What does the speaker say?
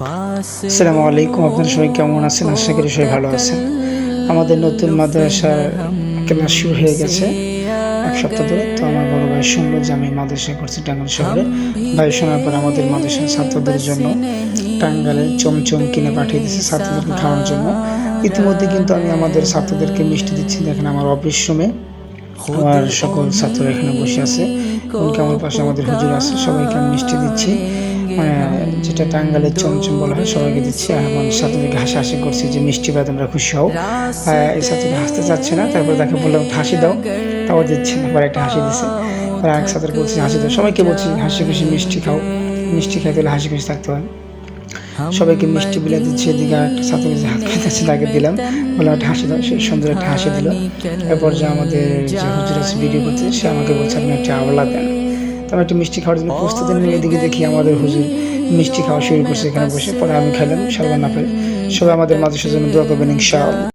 আসসালামু আলাইকুম, আপনারা সবাই কেমন আছেন? আশা করি সবাই ভালো আছেন। আমাদের নতুন মাদ্রাসার ক্লাস শুরু হয়ে গেছে এক সপ্তাহ ধরে। তো আমার বড় ভাই শুনলো যে আমি মাদ্রাসায় করছি টাঙ্গাইল শহরে। ভাই শোনার পর আমাদের মাদ্রাসার ছাত্রদের জন্য টাঙ্গাইলে চমচম কিনে পাঠিয়ে দিয়েছে ছাত্রদেরকে খাওয়ার জন্য। ইতিমধ্যে কিন্তু আমি আমাদের ছাত্রদেরকে মিষ্টি দিচ্ছি। দেখেন আমার অফিস রুমে আমার সকল ছাত্ররা এখানে বসে আছে, এমনকি আমার পাশে আমাদের হুজুর আছে, সবাইকে আমি মিষ্টি দিচ্ছি। যেটা টাঙ্গাইলের চমচম বলা হয়, সবাইকে দিচ্ছি। আর আমার ছাত্রদেরকে হাসাহাসি করছি যে মিষ্টি পাই তোমরা খুশি হও। এই ছাত্রটা হাসতে চাচ্ছে না, তারপর তাকে বললাম হাসি দাও, তাও দিচ্ছে না, আবার একটা হাসি দিছে। আর এক ছাত্রকে বলছি হাসি দাও, সবাইকে বলছি হাসি খুশি মিষ্টি খাও, মিষ্টি খাইতে হলে হাসি খুশি থাকতে হয়। সবাইকে মিষ্টি বিলে দিচ্ছে। এদিকে আরেকটা ছাত্রকে যে হাত খাইতেছে তাকে দিলাম, বললাম একটা হাসি দাও, সে সুন্দর একটা হাসি দিল। এরপর যে আমাদের যে হুজুর আছে ভিডিও করতে, সে আমাকে বলছে আপনি একটা আওলা দেন। তো আমি একটা মিষ্টি খাওয়ার জন্য প্রস্তুতি নিয়ে এদিকে দেখি আমাদের হুজুর মিষ্টি খাওয়া শুরু করছে এখানে বসে। পরে আমি খাইলাম সর্বান্না পেরে। সবাই আমাদের মাদ্রাসার জন্য দোয়া করবেন ইনশাআল্লাহ।